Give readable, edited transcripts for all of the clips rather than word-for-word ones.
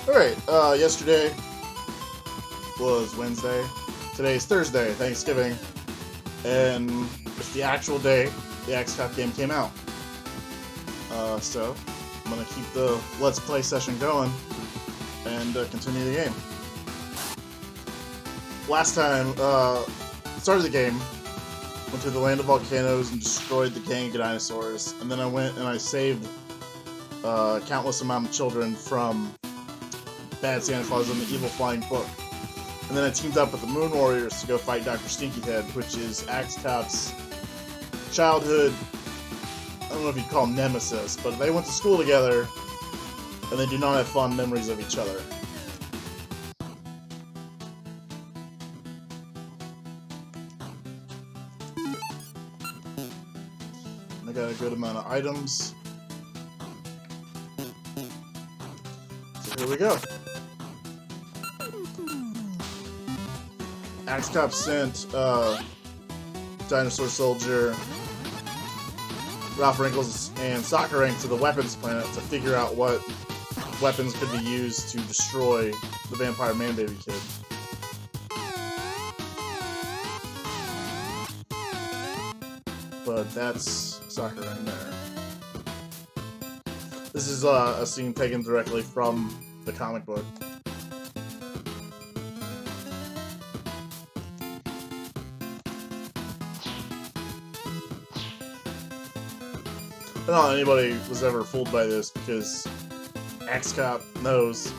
Alright, yesterday was Wednesday. Today's Thursday, Thanksgiving. And it's the actual day the XCOP game came out. So, I'm gonna keep the Let's Play session going and continue the game. Last time, started the game, went to the land of volcanoes and destroyed the gang of dinosaurs, and then I went and I saved countless amount of children from Bad Santa Claus and the Evil Flying Book. And then I teamed up with the Moon Warriors to go fight Dr. Stinkyhead, which is XCOP's childhood, I don't know if you'd call him nemesis, but they went to school together, and they do not have fond memories of each other. I got a good amount of items. So here we go. XCOP sent Dinosaur Soldier, Ralph Wrinkles, and Soccer Rank to the weapons planet to figure out what weapons could be used to destroy the Vampire Man-Baby Kid. But that's Soccer Rank there. This is a scene taken directly from the comic book. I don't know if anybody was ever fooled by this, because XCOP knows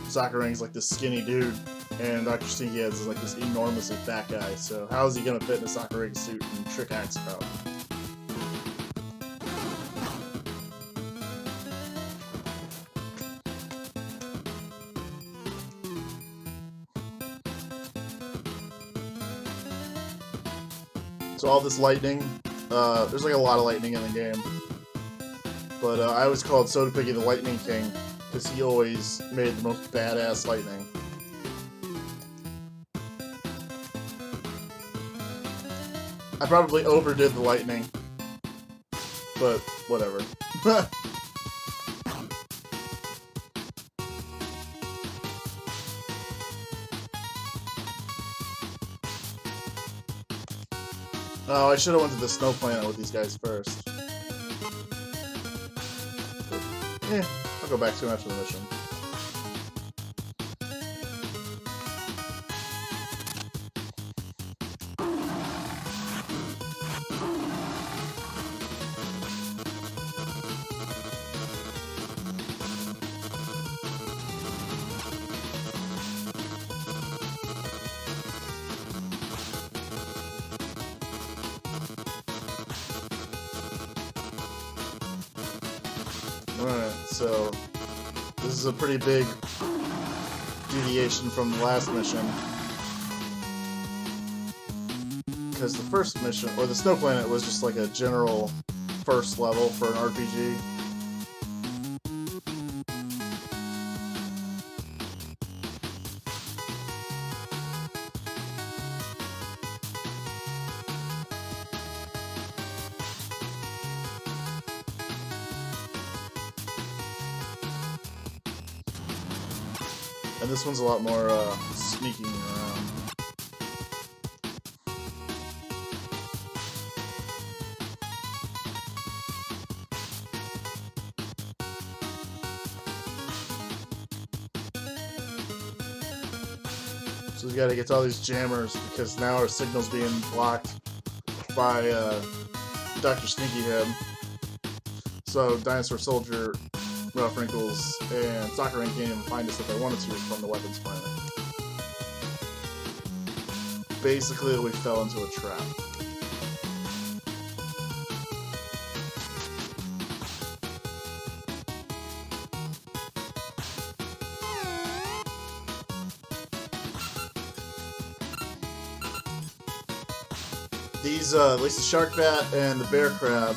Soccer Ring's like this skinny dude, and Dr. Stinkyhead is like this enormously fat guy, so how is he gonna fit in a Soccer Ring suit and trick XCOP? So all this lightning, there's like a lot of lightning in the game. But I was called Soda Piggy the Lightning King, because he always made the most badass lightning. I probably overdid the lightning, but whatever. Oh, I should have went to the snow planet with these guys first. I'll go back to him after the mission. Alright, so this is a pretty big deviation from the last mission. Because the first mission, or the Snow Planet, was just like a general first level for an RPG. And this one's a lot more sneaking around. So we gotta get to all these jammers, because now our signal's being blocked by Dr. Stinkyhead. So Dinosaur Soldier, Ralph Wrinkles, and Soccer Ring can't even find us if they wanted to from the weapons planet. Basically, we fell into a trap. These, at least the Shark Bat and the Bear Crab,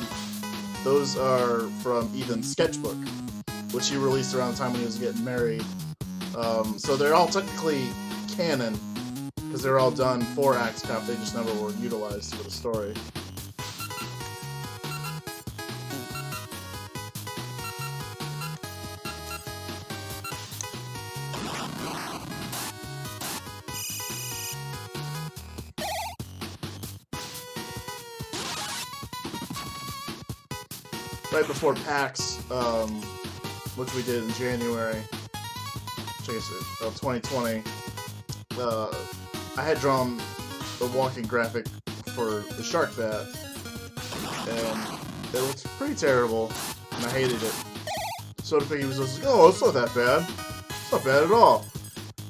those are from Ethan's sketchbook, which he released around the time when he was getting married. So they're all technically canon, because they're all done for XCOP, they just never were utilized for the story. right before PAX, which we did in January, of 2020, I had drawn the walking graphic for the shark bat, and it looked pretty terrible, and I hated it. Soda Piggy was just like, oh, it's not that bad. It's not bad at all.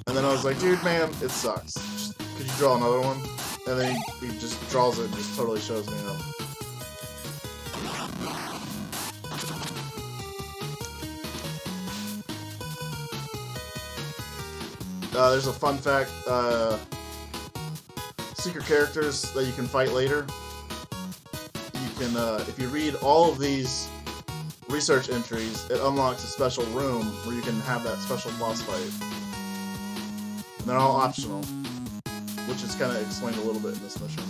And then I was like, dude, man, it sucks. Could you draw another one? And then he just draws it and just totally shows me up. There's a fun fact. Secret characters that you can fight later. You can, if you read all of these research entries, it unlocks a special room where you can have that special boss fight. And they're all optional, which is kind of explained a little bit in this mission.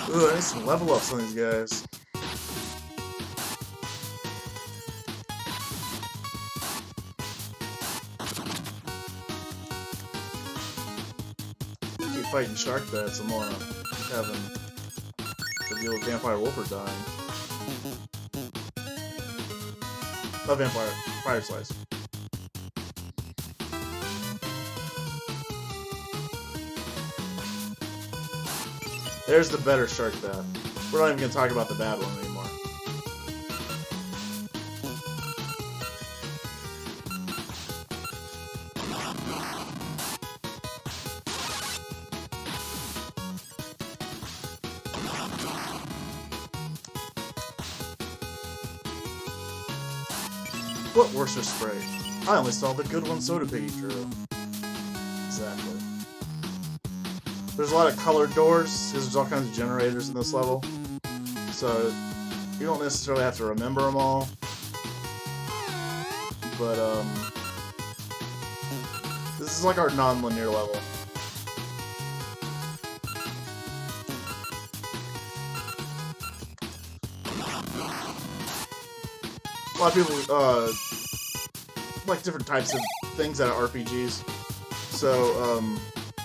Ooh, I need some level ups on these guys. Keep fighting shark bats, I'm gonna keep having to deal with Vampire Wolfer dying. Not Vampire, Fire Slice. There's the better shark bat. We're not even going to talk about the bad one anymore. What worser spray? I only saw the good one Soda Piggy drew. Exactly. There's a lot of colored doors, because there's all kinds of generators in this level. So, you don't necessarily have to remember them all. But, this is like our non-linear level. A lot of people, like different types of things out of RPGs. So,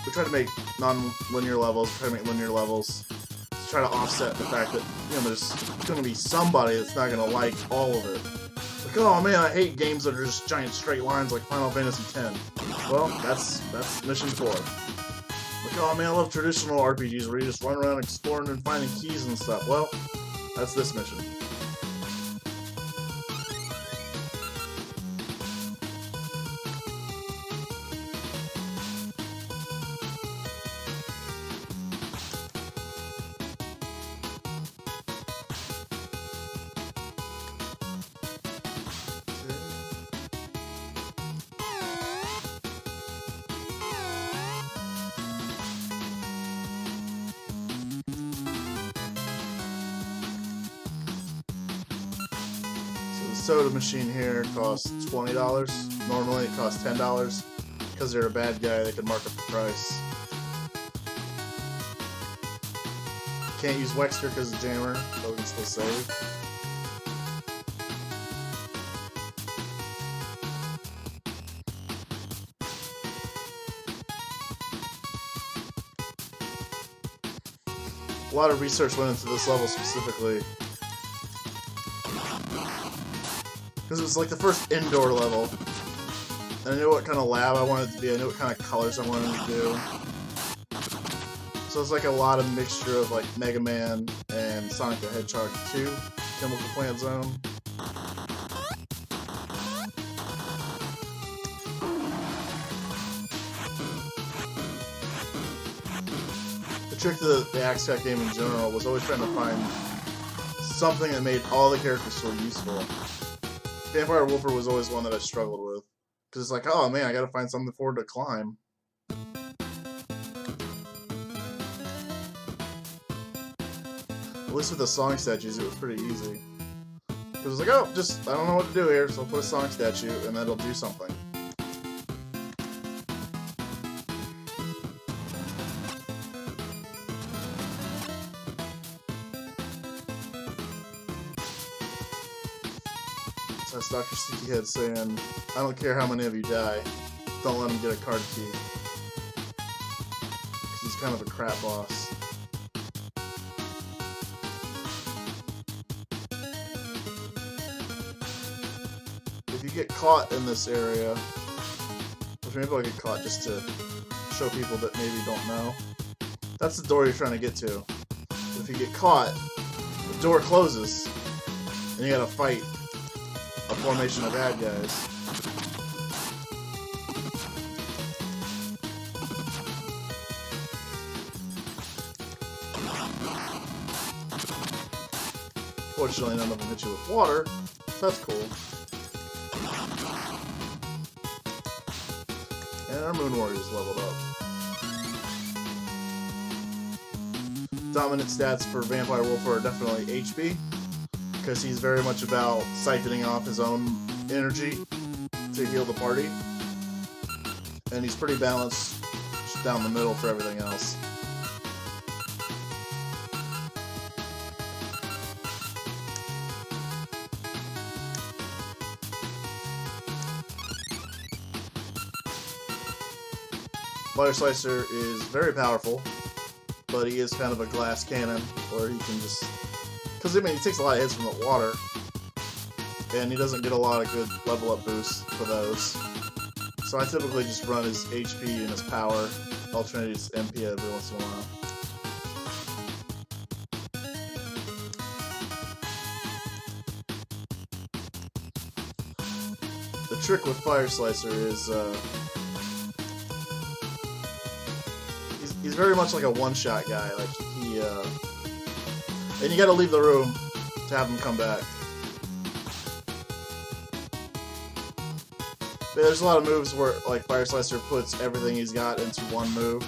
we try to make non-linear levels, try to make linear levels, to try to offset the fact that, you know, there's going to be somebody that's not going to like all of it. Like, oh man, I hate games that are just giant straight lines like Final Fantasy X. Well, that's mission 4. Like, oh man, I love traditional RPGs where you just run around exploring and finding keys and stuff. Well, that's this mission. Soda machine here costs $20. Normally it costs $10. Because they're a bad guy, they can mark up the price. Can't use Wexter because of Jammer, but we can still save. A lot of research went into this level specifically. Because it was like the first indoor level. And I knew what kind of lab I wanted it to be, I knew what kind of colors I wanted to do. So it's like a lot of mixture of like Mega Man and Sonic the Hedgehog 2, Chemical Plant Zone. The trick to the Axe Cat game in general was always trying to find something that made all the characters feel useful. Vampire Wolfer was always one that I struggled with. Because it's like, oh man, I gotta find something for her to climb. At least with the Sonic statues, it was pretty easy. Because it's like, oh, just, I don't know what to do here, so I'll put a Sonic statue, and that'll do something. So that's Dr. Stinkyhead saying, I don't care how many of you die, don't let him get a card key. Because he's kind of a crap boss. If you get caught in this area, which maybe I'll get caught just to show people that maybe don't know, that's the door you're trying to get to. If you get caught, the door closes, and you gotta fight a formation of bad guys. Fortunately, none of them hit you with water, so that's cool. And our Moon Warrior's leveled up. Dominant stats for Vampire Wolf are definitely HP, because he's very much about siphoning off his own energy to heal the party. And he's pretty balanced just down the middle for everything else. Fire Slicer is very powerful, but he is kind of a glass cannon, where he can just... Because, I mean, he takes a lot of hits from the water, and he doesn't get a lot of good level up boosts for those. So I typically just run his HP and his power, alternate his MP every once in a while. The trick with Fire Slicer is, he's very much like a one-shot guy. Like he, and you gotta leave the room to have him come back. But there's a lot of moves where, like, Fire Slicer puts everything he's got into one move.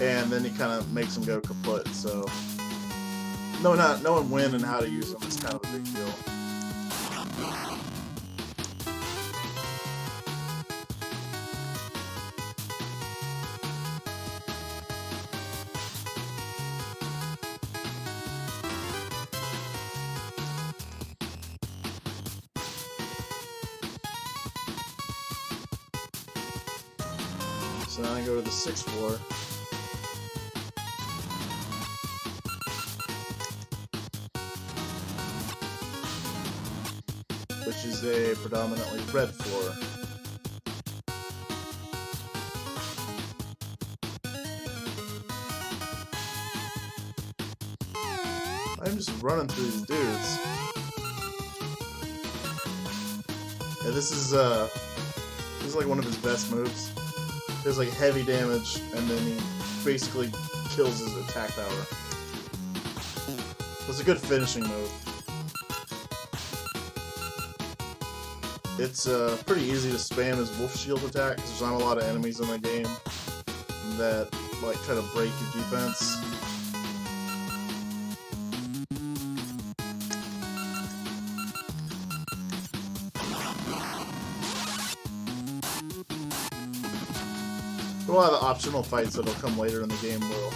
And then he kind of makes him go kaput, so... knowing when and how to use them is kind of a big deal. So now I go to the 6th floor. Which is a predominantly red floor. I'm just running through these dudes. Yeah, this is like one of his best moves. He does like heavy damage, and then he basically kills his attack power. It's a good finishing move. It's pretty easy to spam his Wolf Shield attack, because there's not a lot of enemies in the game that like try to break your defense. But a lot of the optional fights that'll come later in the game will.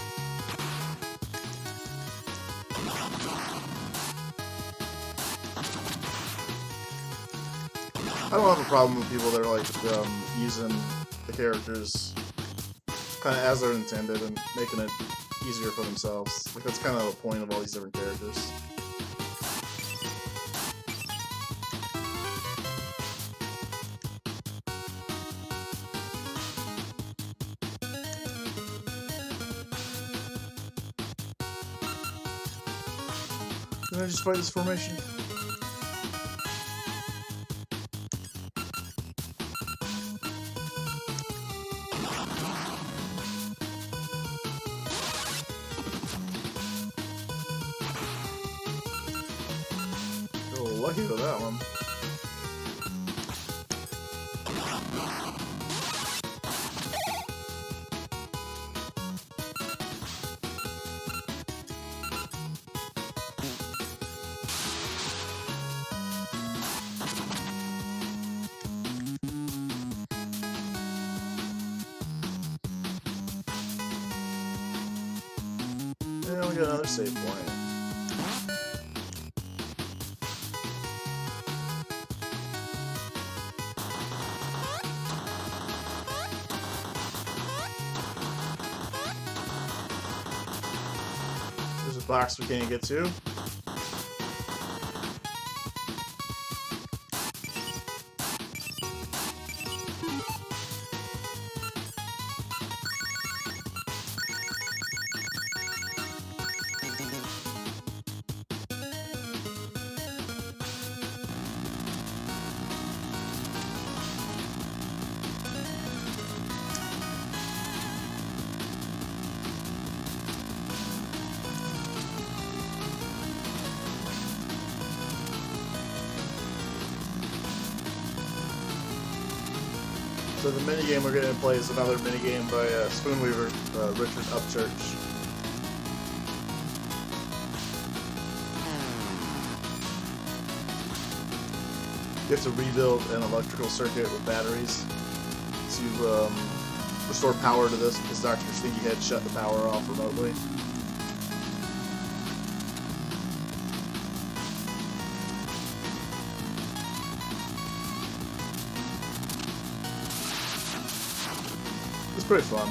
I don't have a problem with people that are like using the characters kind of as they're intended and making it easier for themselves. Like, that's kind of the point of all these different characters. Can I just fight this formation? Lucky with that one. get another save point. There's a box we can't get to. So the minigame we're going to play is another minigame by Spoonweaver, Richard Upchurch. You have to rebuild an electrical circuit with batteries to restore power to this because Dr. Stinkyhead shut the power off remotely. It's pretty fun.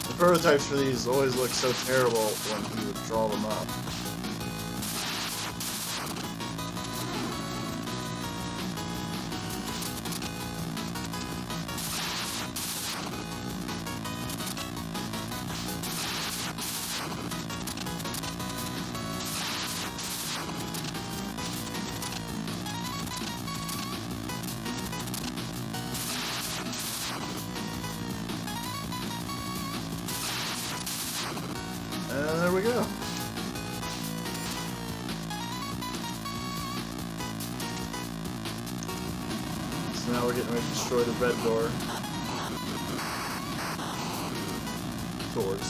The prototypes for these always look so terrible when he would draw them up. And there we go. So now we're getting ready to destroy the red door. Doors.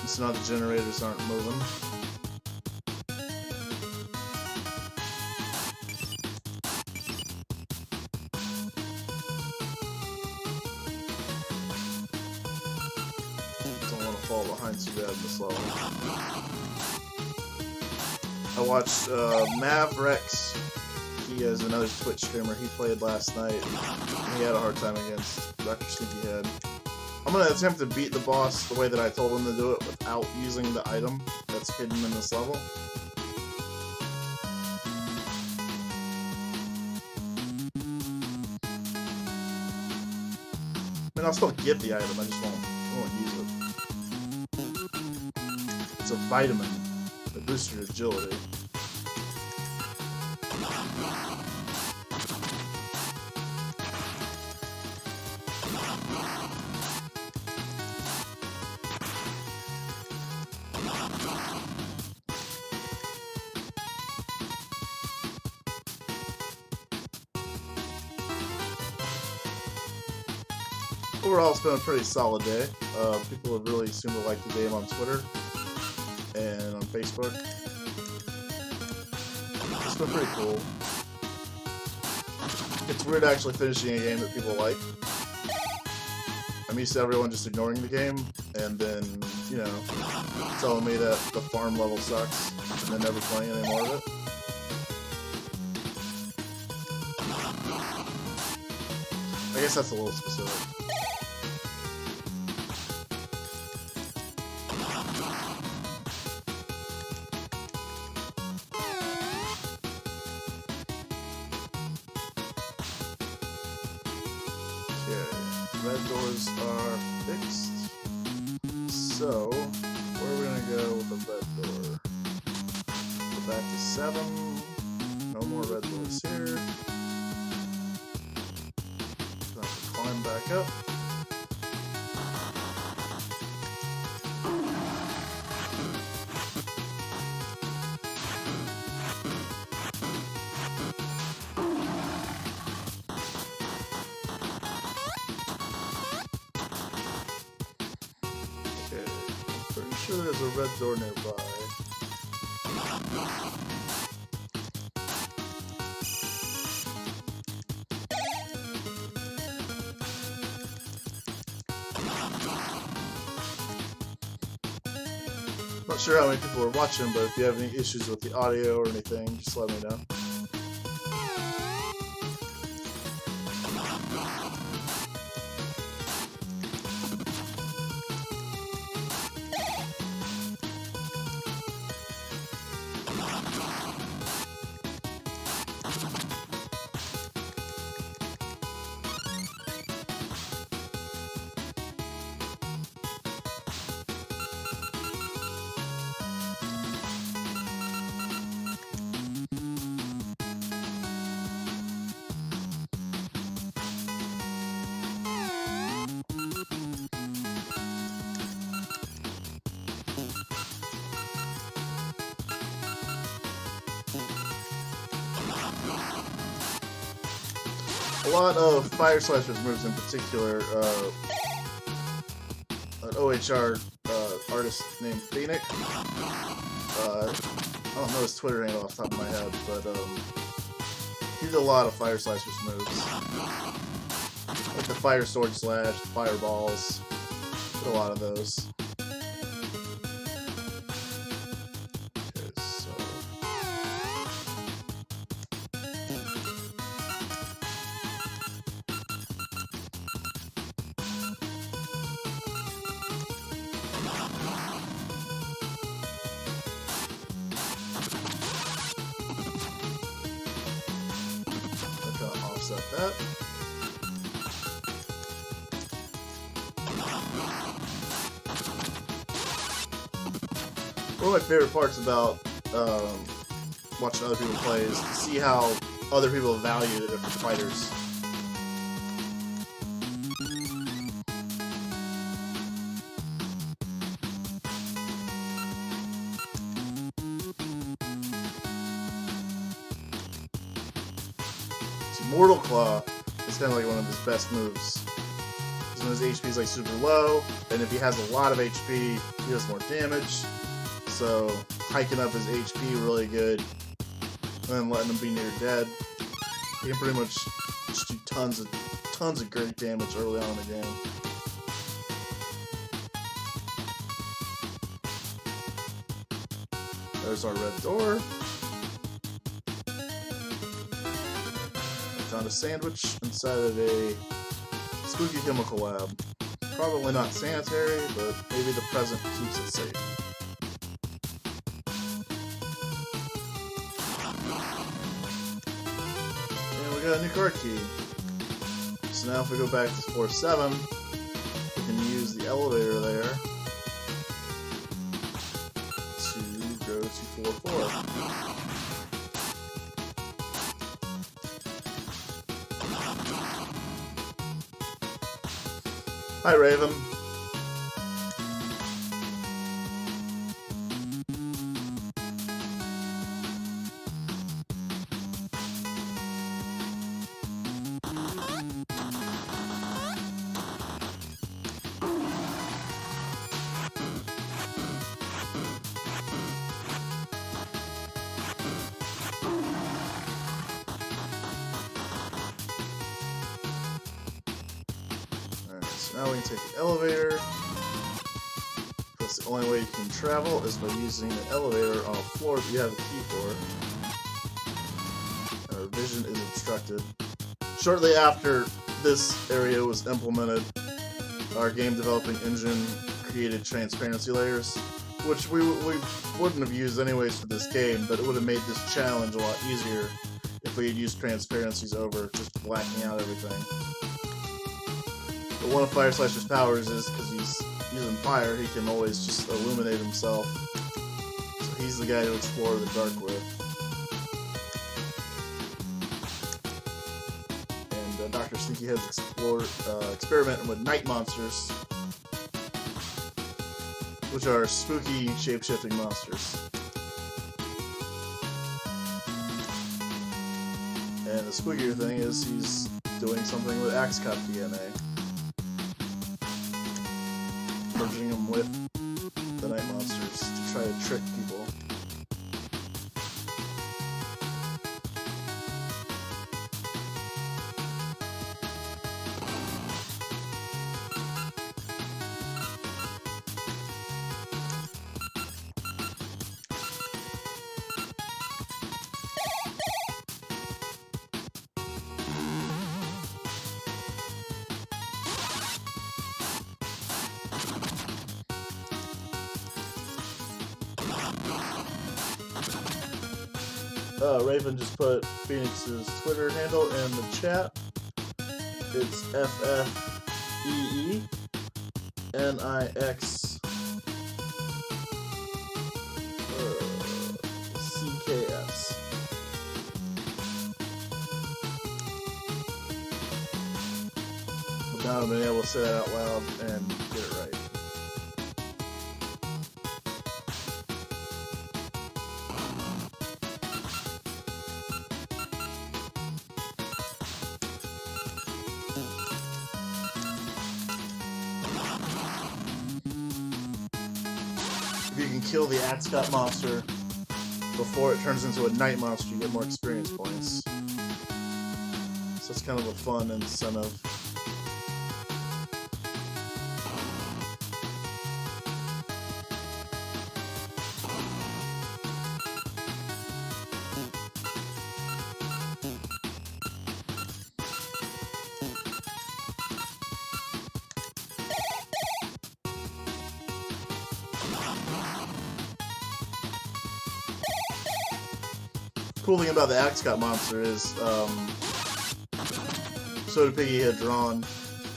So now the generators aren't moving. Fall behind too bad in this level. I watched Mavrex. He is another Twitch streamer. He played last night. And he had a hard time against Dr. Stinkyhead. I'm gonna attempt to beat the boss the way that I told him to do it without using the item that's hidden in this level. I mean, I'll still get the item. I just won't use it. It's a vitamin that boosts your agility. Overall, it's been a pretty solid day. People have really seemed to like the game on Twitter and on Facebook. It's been pretty cool. It's weird actually finishing a game that people like. I'm used to everyone just ignoring the game and then, you know, telling me that the farm level sucks and then never playing any more of it. I guess that's a little specific. Red doors are fixed. So, where are we gonna go with the red door? Go back to 7. No more red doors here. Gonna have to climb back up. There's a red door nearby. Not sure how many people are watching, but if you have any issues with the audio or anything, just let me know. A lot of Fire Slashers moves in particular, an OHR artist named Phoenix. I don't know his Twitter handle off the top of my head, but he did a lot of Fire Slashers moves. Like the Fire Sword Slash, the Fireballs, did a lot of those. That. One of my favorite parts about watching other people play is to see how other people value the different fighters. Mortal Claw is kind of like one of his best moves. Because when his HP is like super low, and if he has a lot of HP, he does more damage. So hiking up his HP really good, and then letting him be near dead. He can pretty much just do tons of great damage early on in the game. There's our red door. Found a sandwich inside of a spooky chemical lab. Probably not sanitary, but maybe the present keeps it safe. And we got a new card key. So now if we go back to floor 7, we can use the elevator there to go to floor 4. Hi, Raven. Now we can take the elevator. That's the only way you can travel is by using the elevator on a floor that you have a key for. And our vision is obstructed. Shortly after this area was implemented, our game developing engine created transparency layers, which we wouldn't have used anyways for this game, but it would have made this challenge a lot easier if we had used transparencies over just blacking out everything. But one of Fire Slasher's powers is, because he's using fire, he can always just illuminate himself. So he's the guy to explore the dark with. And Dr. Stinkyhead's experimenting with night monsters, which are spooky, shape-shifting monsters. And the spookier thing is he's doing something with Axe Cop DNA. Merging them with the night monsters to try to trick people. Raven just put Phoenix's Twitter handle in the chat. It's FFEENIXCKS. But now I've been able to say that out loud and get it right. If you can kill the Axcot monster before it turns into a night monster, you get more experience points. So it's kind of a fun incentive. Cool thing about the Axcot monster is, Soda Piggy had drawn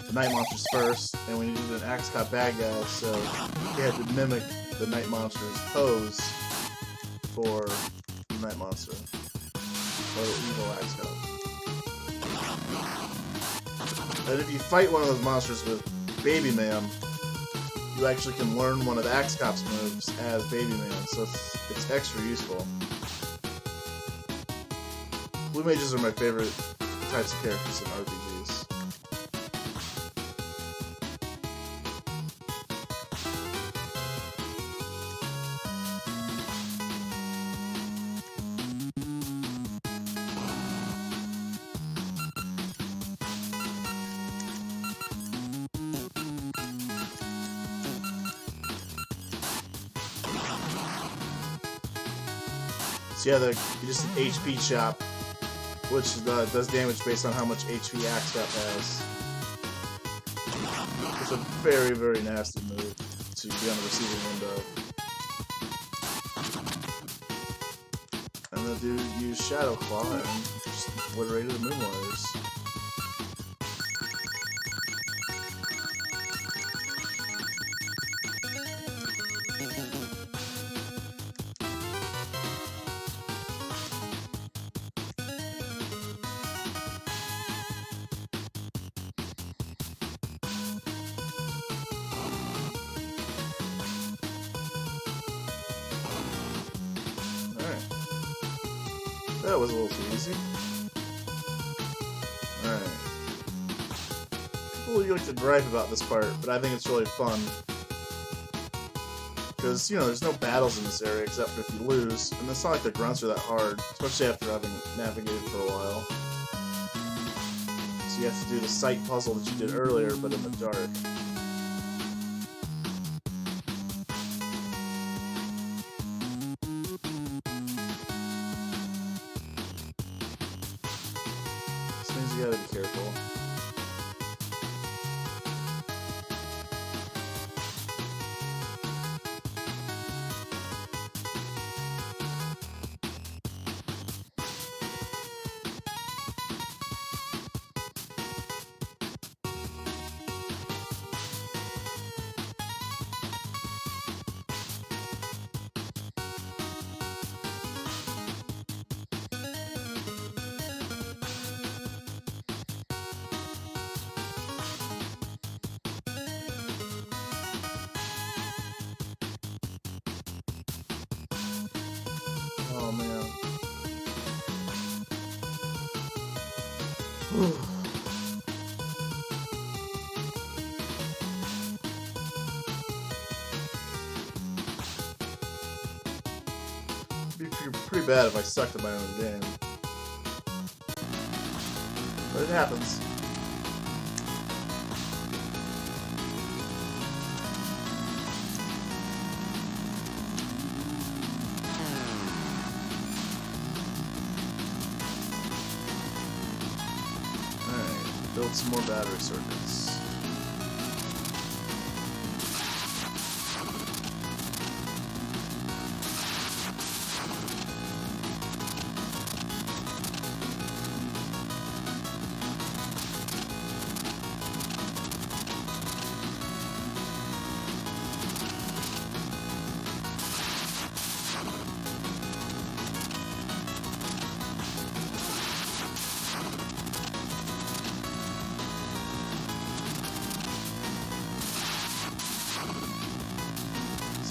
the night monsters first, and we needed an Axcot bad guy, so he had to mimic the night monster's pose for the night monster, or the evil Axcot. And if you fight one of those monsters with Baby Man, you actually can learn one of the Axcot's moves as Baby Man, so it's extra useful. Blue mages are my favorite types of characters in RPGs. So yeah, you just an HP chop, which does damage based on how much HP Axcot has. It's a very, very nasty move to be on the receiving end of. And the dude used Shadow Claw and just obliterated the Moon Warriors. That was a little too easy. Alright. People like to gripe about this part, but I think it's really fun. Because, you know, there's no battles in this area except for if you lose, and it's not like the grunts are that hard, especially after having navigated for a while. So you have to do the sight puzzle that you did earlier, but in the dark. You gotta be careful. Oh man. It'd be pretty bad if I sucked at my own game. But it happens. Build some more battery circuits.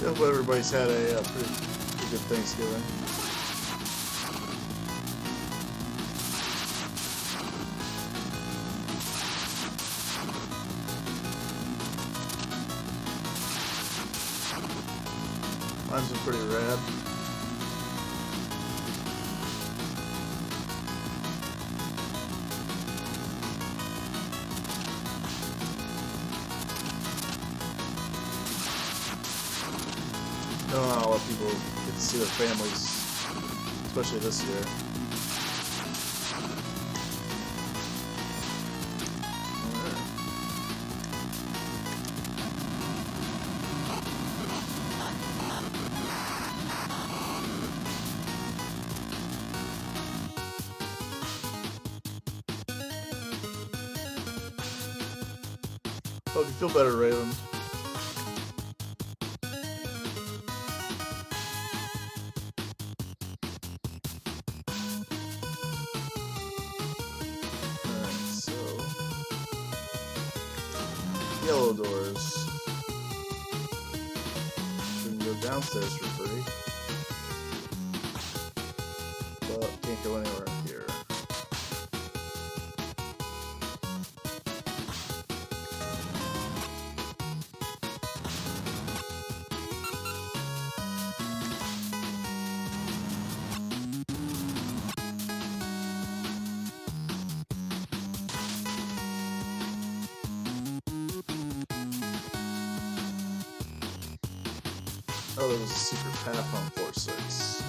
I hope everybody's had a pretty good Thanksgiving. Mine's been pretty rad. Not a lot of people get to see their families, especially this year. Hope you feel better, Raven. Yellow doors. We can go downstairs for free. But can't go anywhere here. Oh, there was a secret path on floor 6.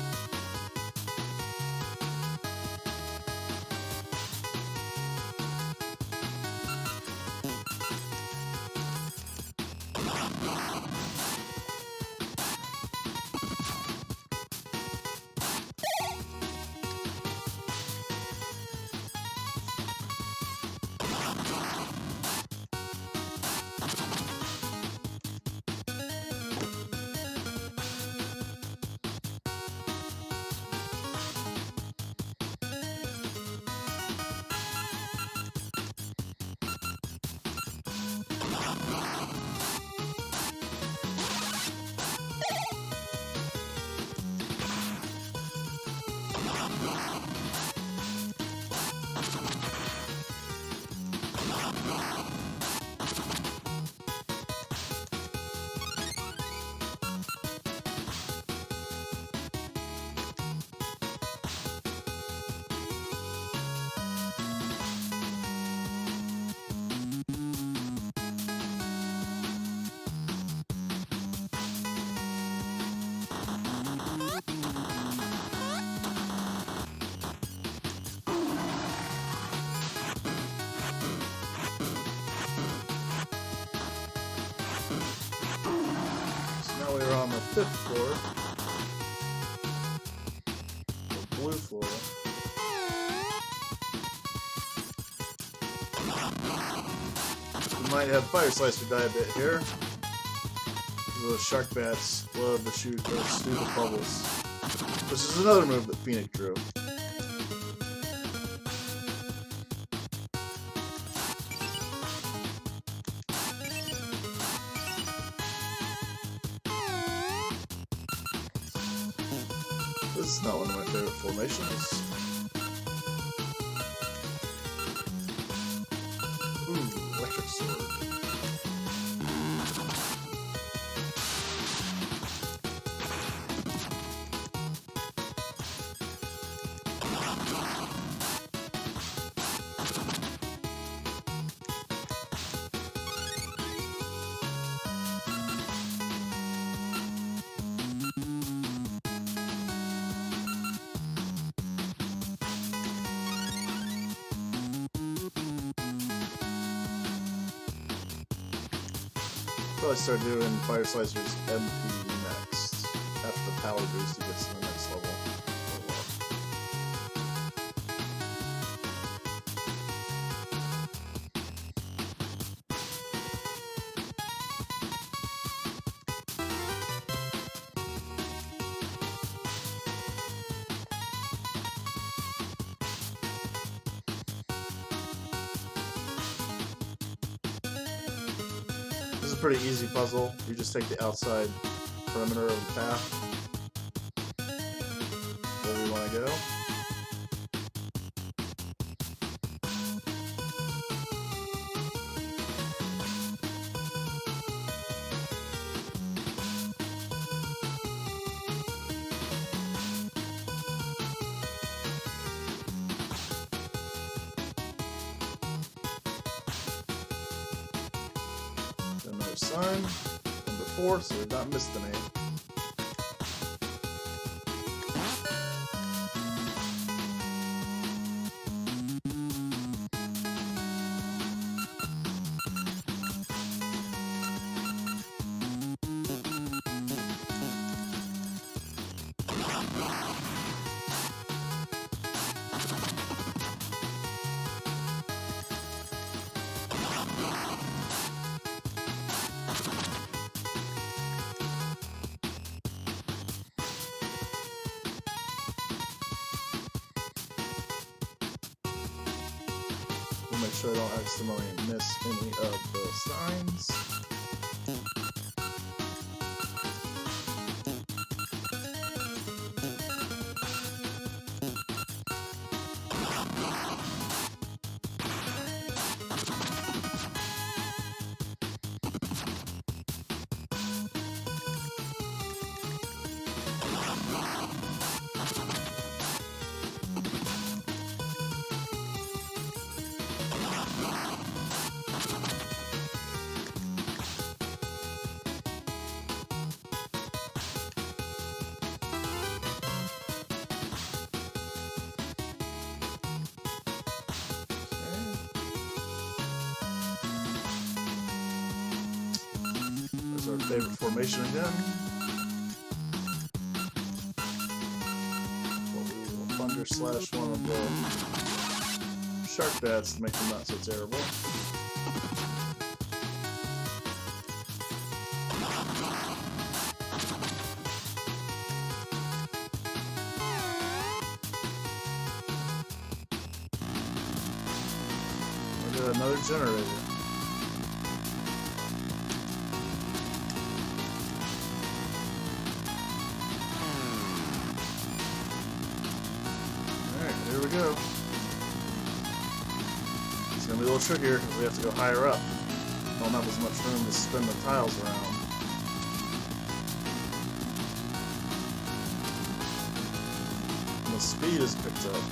We're on the 5th floor, the blue floor. We might have Fire Slicer die a bit here. Those shark bats love to shoot those stupid bubbles, which is another move that Phoenix drew. This is not one of my favorite formations. Ooh, electric sword. Probably start doing Fire Slicer's MP next. After the power boost, he gets to the next level. This is a pretty easy puzzle. You just take the outside perimeter of the path. Where we want to go. Another sign. Number 4, so we've not missed any. Make sure I don't accidentally miss any of the signs. Our favorite formation again. Well, we will thunder slash one of the shark bats to make them not so terrible. We got another generator. Here we go. It's gonna be a little trickier because we have to go higher up. Don't have as much room to spin the tiles around. And the speed is picked up.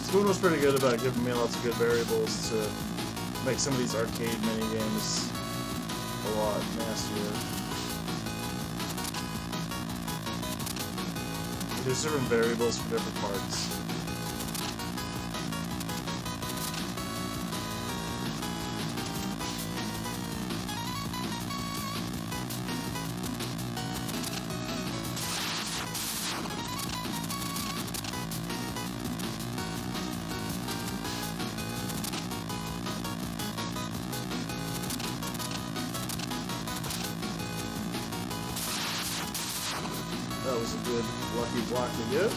Spoon was pretty good about giving me lots of good variables to make some of these arcade mini games a lot nastier. There's different variables for different parts. That was a good lucky block to get.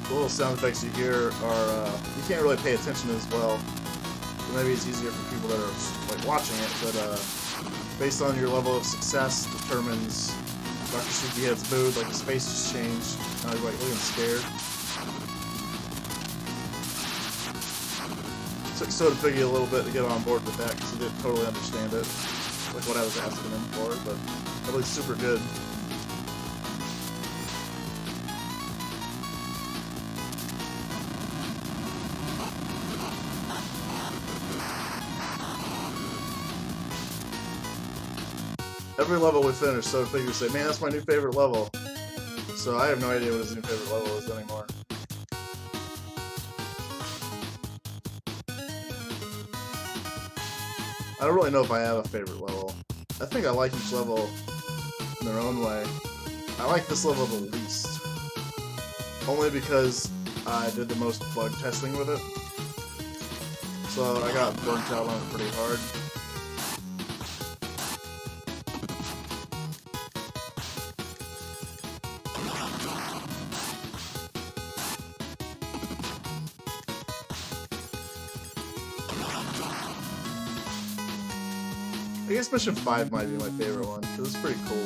The little sound effects you hear are, you can't really pay attention as well. So maybe it's easier for people that are like watching it, but based on your level of success determines Dr. Stinkyhead's mood, like his face just changed. Now he's like looking scared. Took Soda Piggy a little bit to get on board with that because he didn't totally understand it. Like what I was asking him for, but that looks super good. Every level we finish, so Piggy say, "Man, that's my new favorite level." So I have no idea what his new favorite level is anymore. I don't really know if I have a favorite level. I think I like each level in their own way. I like this level the least. Only because I did the most bug testing with it. So I got burnt out on it pretty hard. I guess Mission 5 might be my favorite one, because it's pretty cool.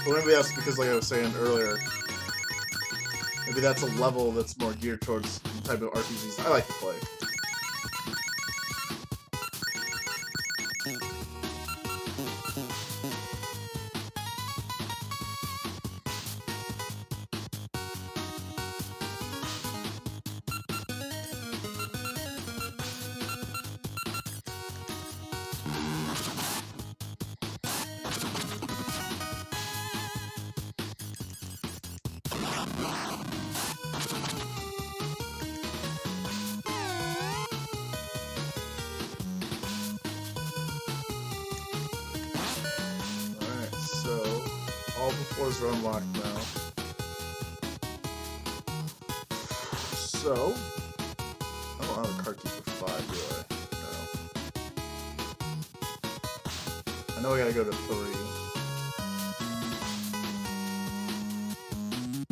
Or maybe that's because, like I was saying earlier, maybe that's a level that's more geared towards the type of RPGs I like to play. All the floors are unlocked now. So, I don't have a card key for 5, do I? No. I know I gotta go to 3.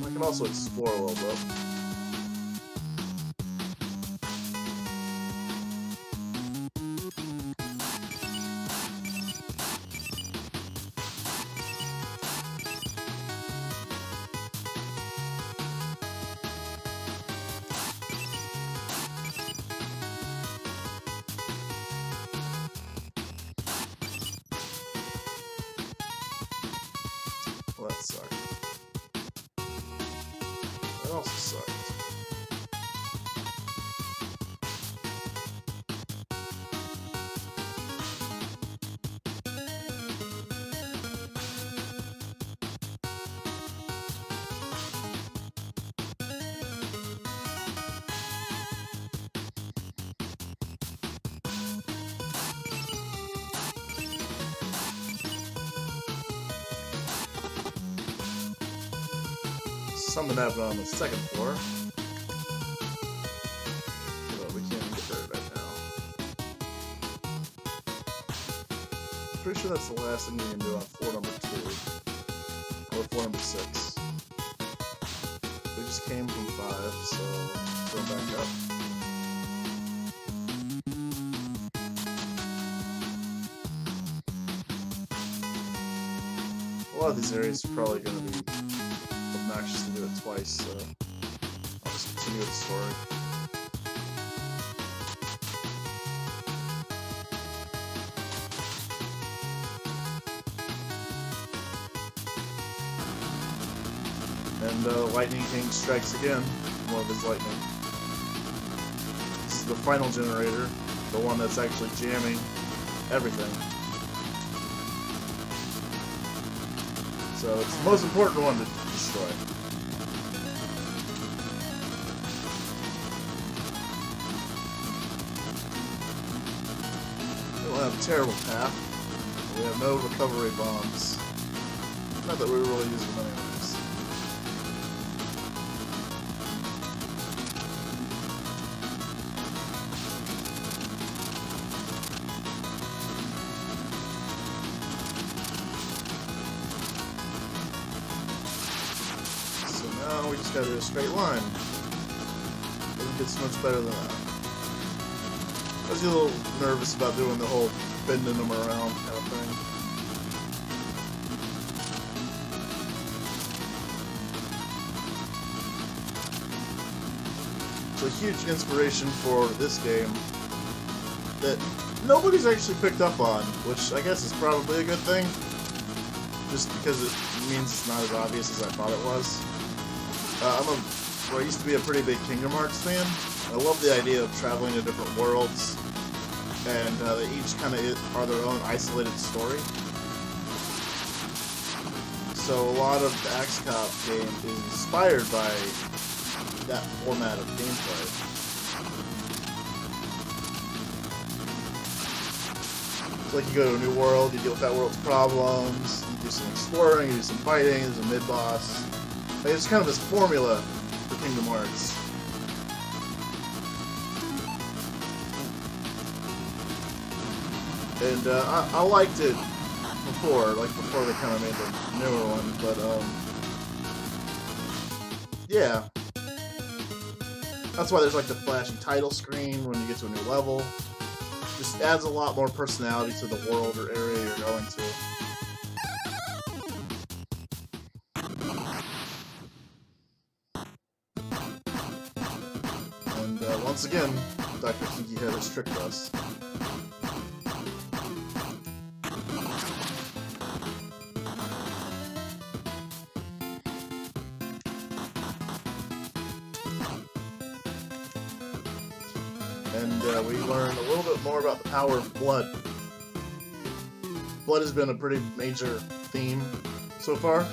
I can also explore a little bit. Well, that sucked. That also sucked. Something happened on the second floor. Well, we can't even get there right now. Pretty sure that's the last thing we can do on floor number 2. Or floor number 6. We just came from 5, so going back up. A lot of these areas are probably going to be obnoxious to do it twice, so I'll just continue with the story. And Lightning King strikes again, one of his lightning. This is the final generator, the one that's actually jamming everything. So it's the most important one to destroy. We'll have a terrible path. We have no recovery bombs. Not that we really use them anyways. Now we just gotta do a straight line. Doesn't get so much better than that. I was a little nervous about doing the whole bending them around kind of thing. It's a huge inspiration for this game that nobody's actually picked up on, which I guess is probably a good thing. Just because it means it's not as obvious as I thought it was. I used to be a pretty big Kingdom Hearts fan. I love the idea of traveling to different worlds, and they each kind of are their own isolated story. So a lot of the XCOM game is inspired by that format of gameplay. It's like you go to a new world, you deal with that world's problems, you do some exploring, you do some fighting, there's a mid-boss. Like, it's kind of this formula for Kingdom Hearts. And I liked it before they kind of made the newer one, but yeah. That's why there's like the flashy title screen when you get to a new level. Just adds a lot more personality to the world or area you're going to. And once again, Dr. Stinkyhead has tricked us. And we learn a little bit more about the power of blood. Blood has been a pretty major theme so far.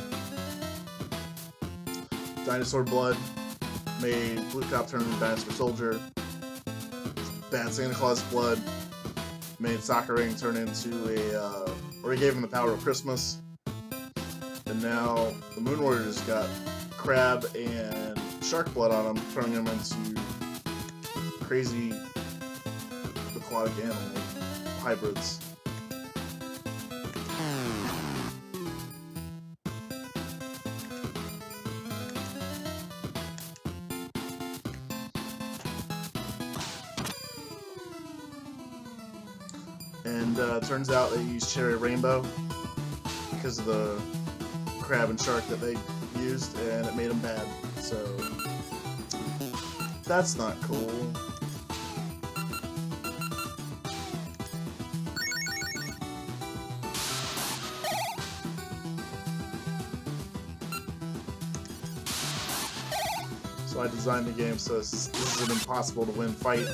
Dinosaur blood made Blue Cop turn into Dinosaur Soldier. Bad Santa Claus blood made Sakurang turn into or he gave him the power of Christmas. And now the Moon Warriors got crab and shark blood on them, turning them into crazy aquatic animal hybrids. And turns out they used Cherry Rainbow because of the crab and shark that they used, and it made them bad. So that's not cool. So I designed the game so this is an impossible to win fight.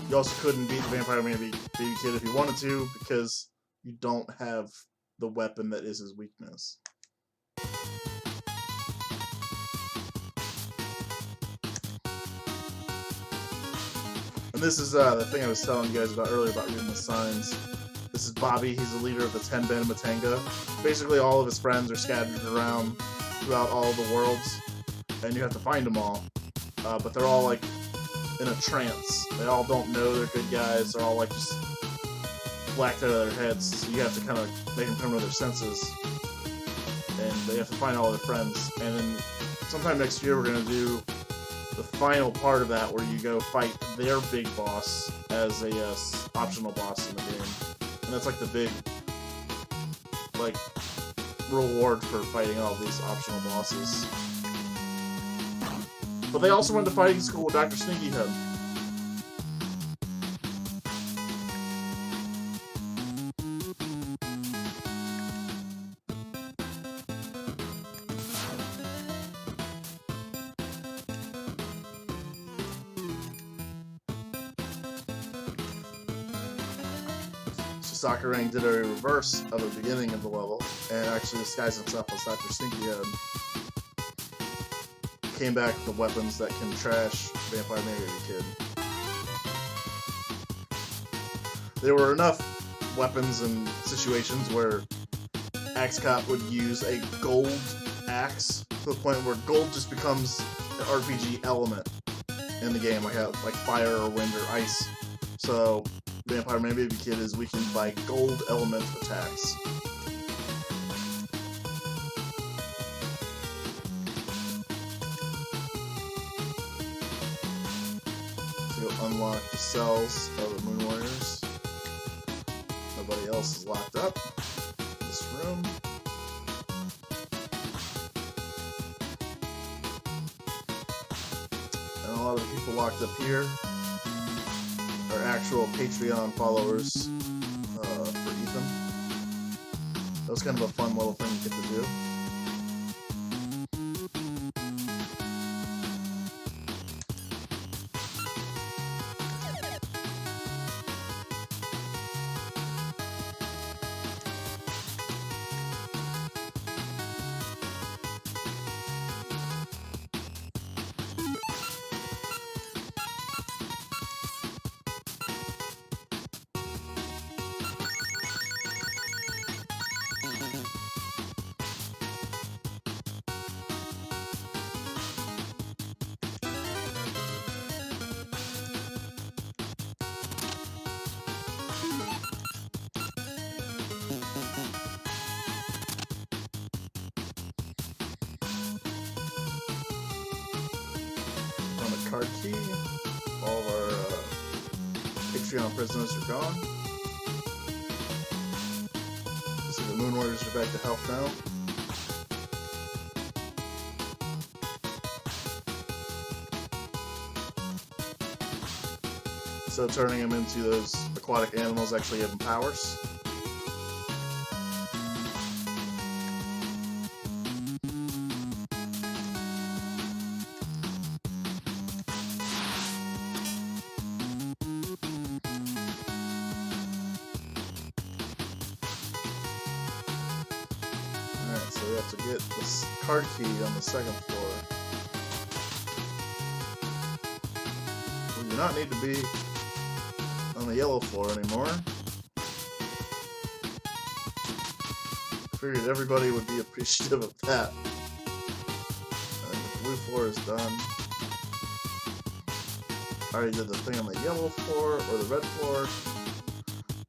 You also couldn't beat the Vampire Baby Kid if you wanted to, because you don't have the weapon that is his weakness. And this is the thing I was telling you guys about earlier about reading the signs. This is Bobby, he's the leader of the Tenben Matanga. Basically all of his friends are scattered around throughout all the worlds, and you have to find them all. But they're all like in a trance. They all don't know they're good guys. They're all like just blacked out of their heads. So you have to kind of make them come to their senses. And they have to find all their friends. And then sometime next year we're going to do the final part of that where you go fight their big boss as a optional boss in the game. And that's like the big like reward for fighting all these optional bosses. But they also went to fighting school with Dr. Stinkyhead. So Sakurang did a reverse of the beginning of the level, and actually disguised himself as Dr. Stinkyhead. Came back with the weapons that can trash Vampire Baby Kid. There were enough weapons and situations where Axe Cop would use a gold axe to the point where gold just becomes an RPG element in the game, like fire or wind or ice. So Vampire Baby Kid is weakened by gold element attacks. Unlock the cells of the Moon Warriors. Nobody else is locked up in this room. And a lot of the people locked up here are actual Patreon followers for Ethan. That was kind of a fun little thing you get to do. card key. All of our Patreon prisoners are gone. So the Moon Warriors are back to health now. So turning them into those aquatic animals actually give them powers. Alright, so we have to get this card key on the second floor. We do not need to be on the yellow floor anymore. Figured everybody would be appreciative of that. And the blue floor is done. I already did the thing on the yellow floor or the red floor.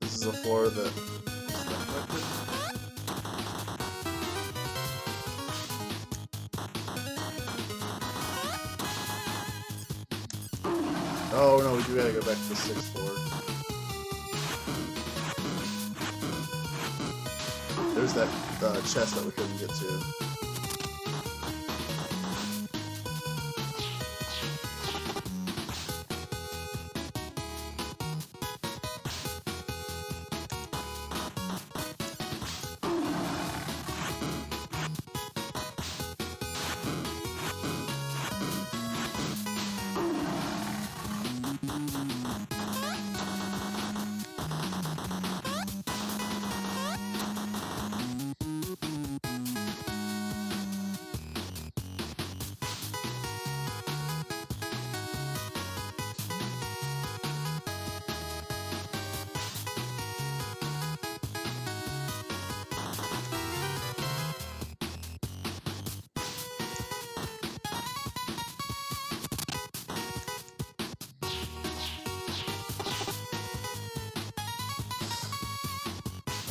This is a floor that is affected. Oh no, we do gotta go back to the 6th floor. There's that chest that we couldn't get to.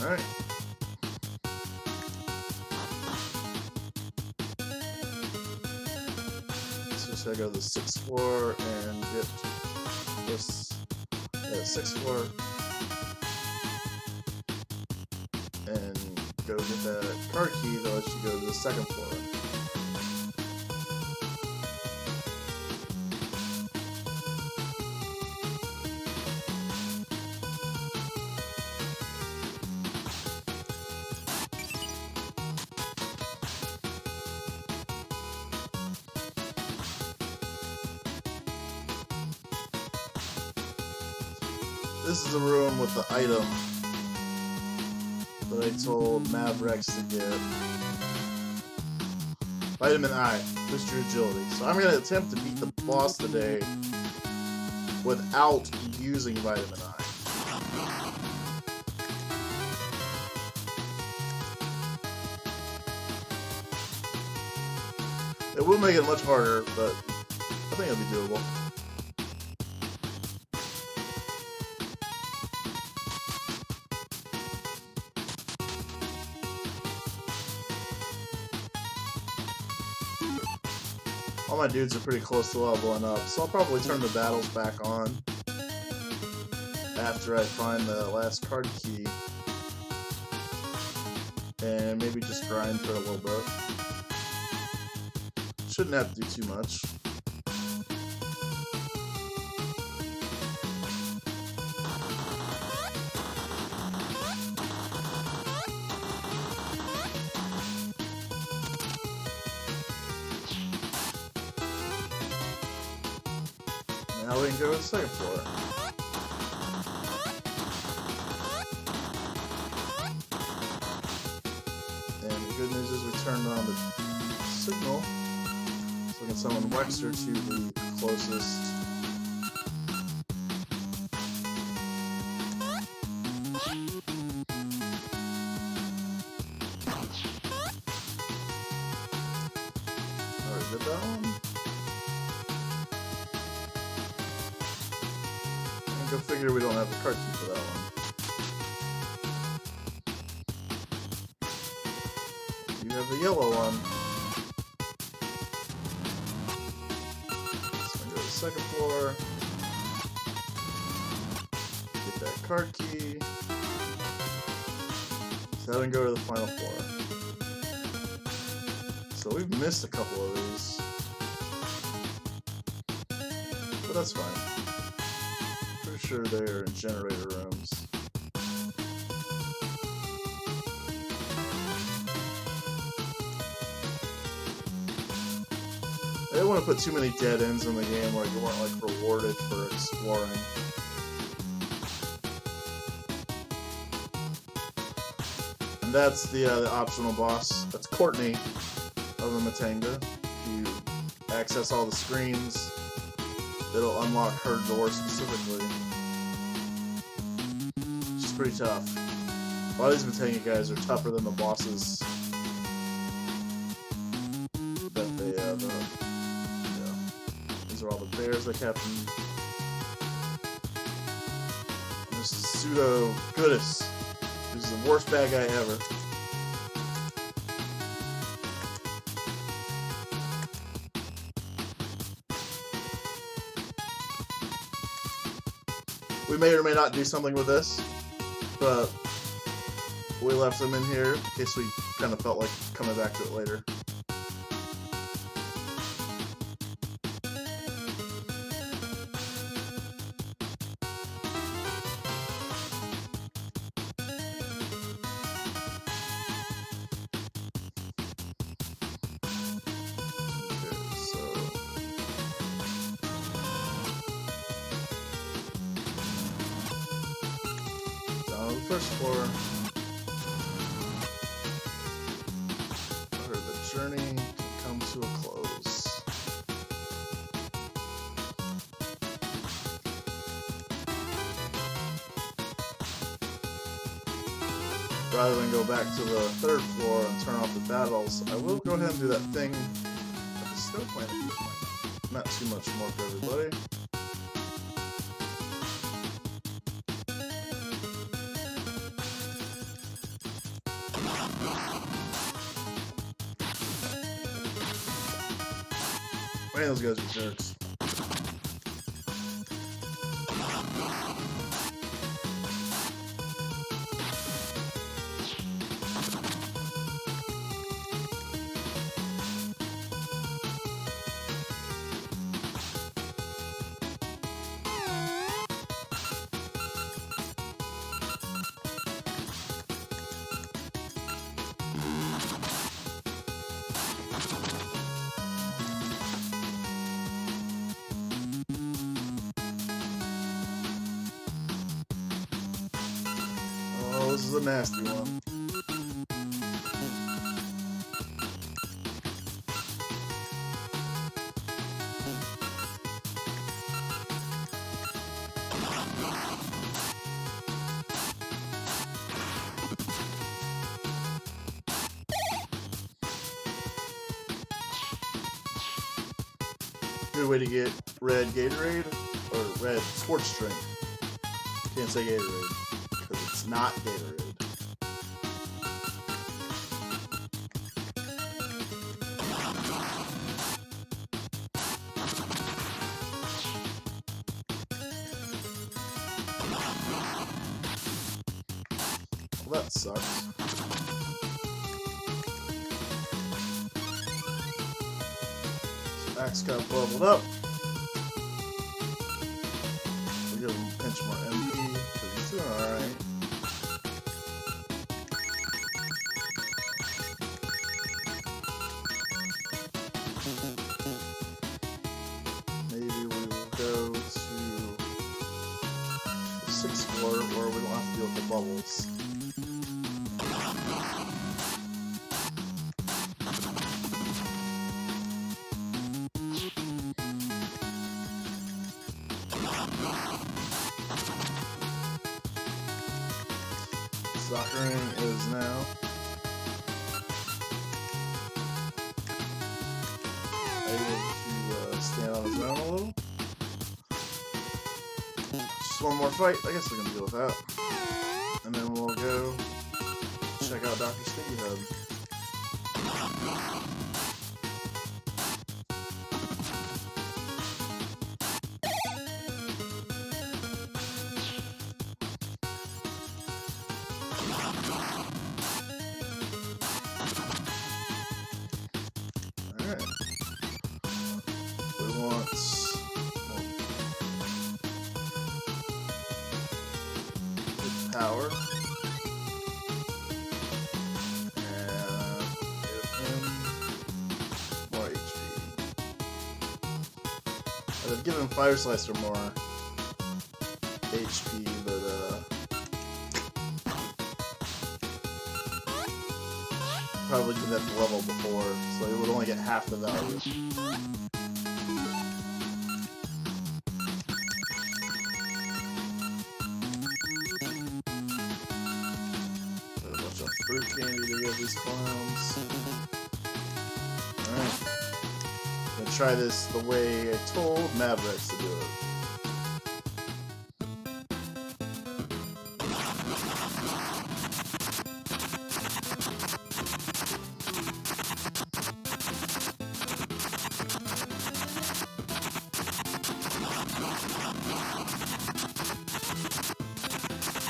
Alright. So just gotta go to the 6th floor and get this 6th floor and go get that card key that lets you go to the 2nd floor. This is the room with the item that I told Mavrex to get. Vitamin I, boost your agility. So I'm going to attempt to beat the boss today without using Vitamin I. It will make it much harder, but I think it'll be doable. All my dudes are pretty close to leveling up, so I'll probably turn the battles back on after I find the last card key. And maybe just grind for a little bit. Shouldn't have to do too much. Now we can go to the 2nd floor. And the good news is we turned on the signal, so we can summon Wexer to the closest. Alright, did that one? Go figure we don't have the card key for that one. You have the yellow one. So I'm going to go to the second floor. Get that card key. So then go to the final floor. So we've missed a couple of these. But that's fine. Pretty sure they're in generator rooms. I didn't want to put too many dead ends in the game where you weren't like rewarded for exploring. And that's the optional boss. That's Courtney of the Matanga. You access all the screens, it'll unlock her door specifically. She's pretty tough. A lot of these Matanga guys are tougher than the bosses that they these are all the bears they kept. This is Pseudo Goodis. This is the worst bad guy ever. We may or may not do something with this, but we left them in here in case we kind of felt like coming back to it later. First floor, where the journey can come to a close. Rather than go back to the third floor and turn off the battles, I will go ahead and do that thing at the snow planet. Not too much more for everybody. Man, those guys are jerks. Oh, this is a nasty one. Good way to get red Gatorade or red sports drink. Can't say Gatorade because it's not Gatorade. Well, that sucks. Max got leveled up. We'll give him a pinch more MP because he's doing alright. Maybe we will go to the 6th floor where we don't have to deal with the bubbles. Soccer ring is now able to stand on his own a little. Just one more fight. I guess we can deal with that. And then we'll go check out Dr. Stinkyhead. power. And give him more HP. I'd have given Fire Slicer more HP, but probably did that level before, so it would only get half the value. A bunch of fruit candy to give these clowns. Alright. I'm gonna try this the way I told Mavericks to do it.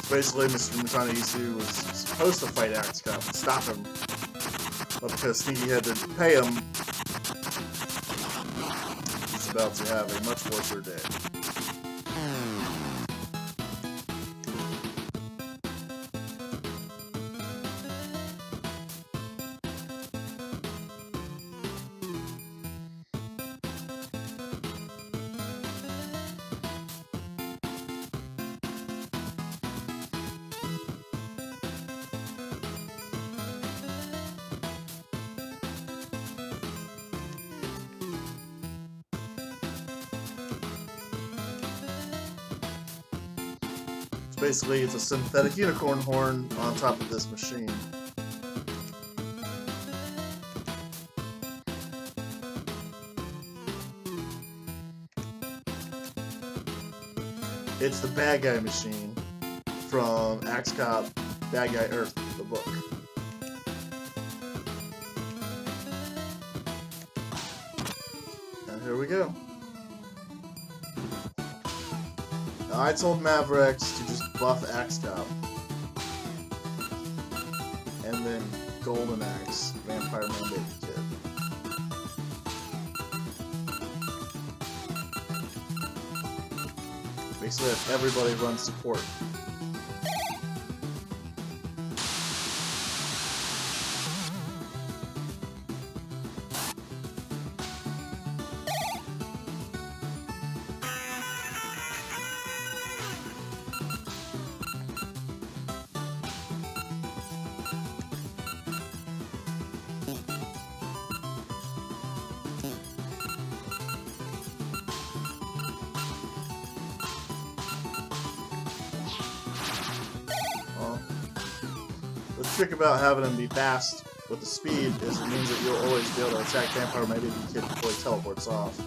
Basically, Mr. Matanisu was supposed to fight Axe Cop and stop him, but because Stinkyhead didn't pay him, he's about to have a much worse day. Basically, it's a synthetic unicorn horn on top of this machine. It's the Bad Guy machine from Axe Cop Bad Guy Earth, the book. And here we go. Now, I told Mavericks to just buff Axe Cop. And then Golden Axe, Vampire Man Baby Kid. Basically, have everybody run support. The trick about having him be fast with the speed is it means that you'll always be able to attack Vampire maybe the kid before he teleports off.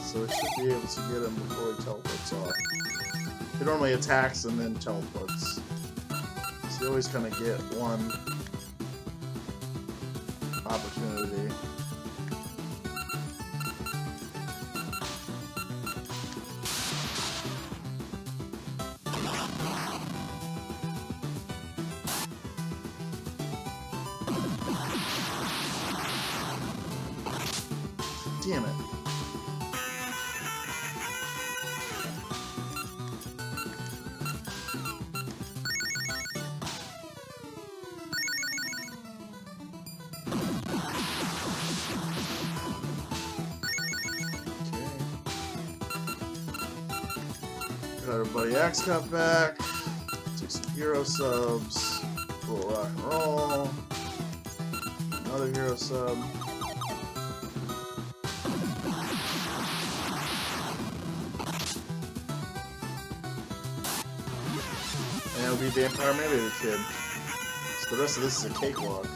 So it should be able to get him before he teleports off. He normally attacks and then teleports. So you always kind of get one opportunity. Damn it. everybody Axe Cup back. Take some hero subs. A little rock and roll. Another hero sub. And it'll be Vampire Mayweather Kid. So the rest of this is a cakewalk.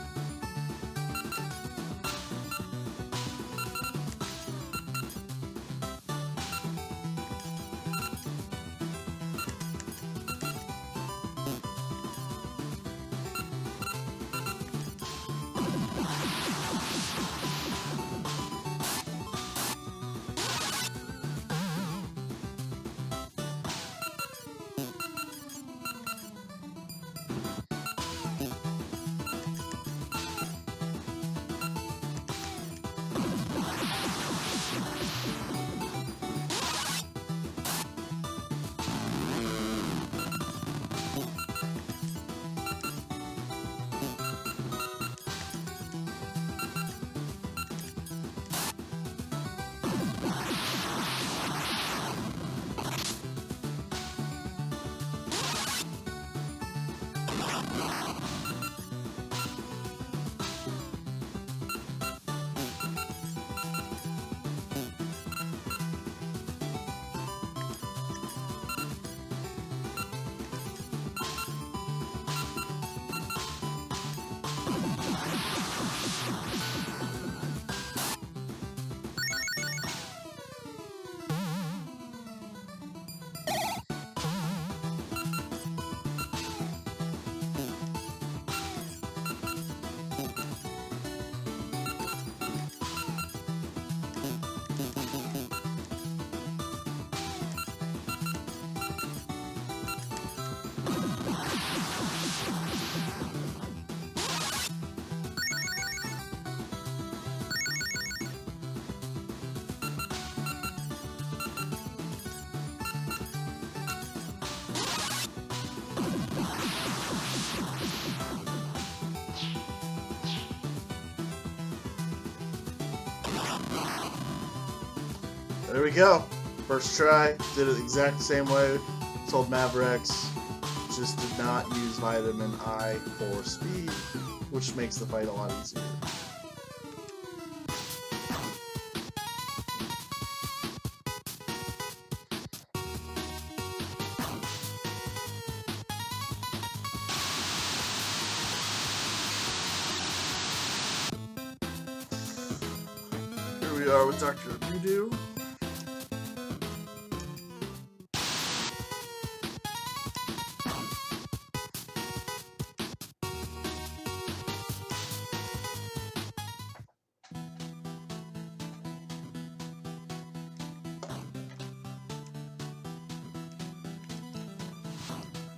There we go. First try, did it the exact same way. Told Mavericks, just did not use Vitamin I for speed, which makes the fight a lot easier. Here we are with Dr. Voodoo.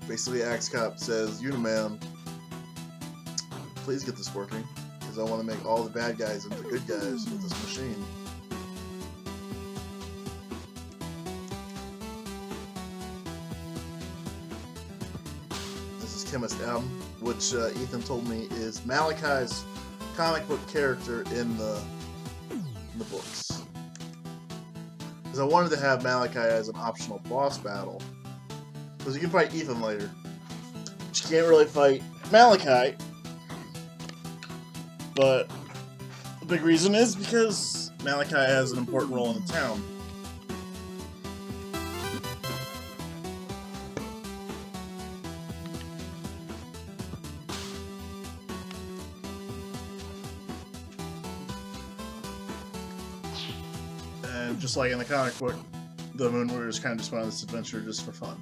Basically, Axe Cop says, Uniman, please get this working, because I want to make all the bad guys into good guys with this machine. This is Chemist M, which Ethan told me is Malachai's comic book character in the books. Because I wanted to have Malachai as an optional boss battle. Because you can fight Ethan later. But you can't really fight Malachai. But the big reason is because Malachai has an important role in the town. And just like in the comic book, the Moon Warriors kind of just went on this adventure just for fun.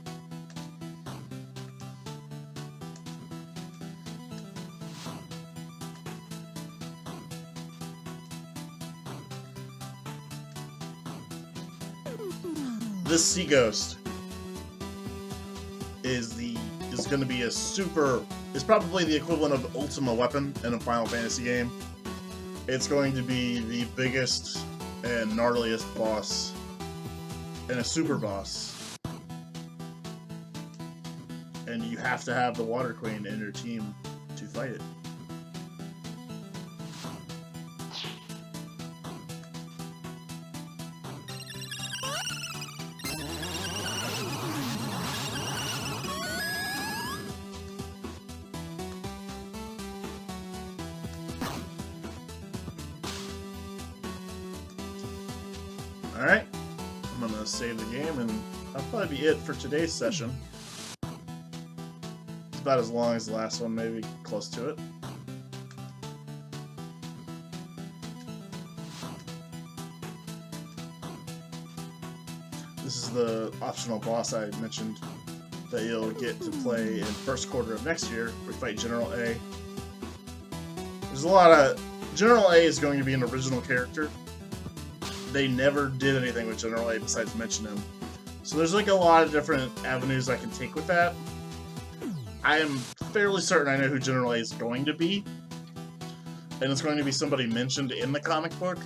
This Sea Ghost is going to be is probably the equivalent of Ultima Weapon in a Final Fantasy game. It's going to be the biggest and gnarliest boss and a super boss. And you have to have the Water Queen in your team to fight it. Alright, I'm gonna save the game, and that'll probably be it for today's session. It's about as long as the last one, maybe close to it. This is the optional boss I mentioned that you'll get to play in first quarter of next year. We fight General A. There's a lot of... General A is going to be an original character. They never did anything with General A besides mention him. So there's like a lot of different avenues I can take with that. I am fairly certain I know who General A is going to be. And it's going to be somebody mentioned in the comic book.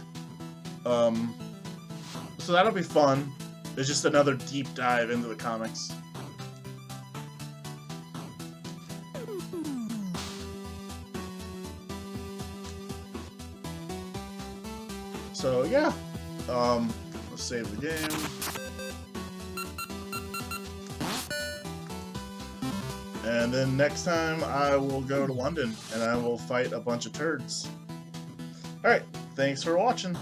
So that'll be fun. It's just another deep dive into the comics. So yeah, let's save the game. And then next time I will go to London and I will fight a bunch of turds. Alright, thanks for watching.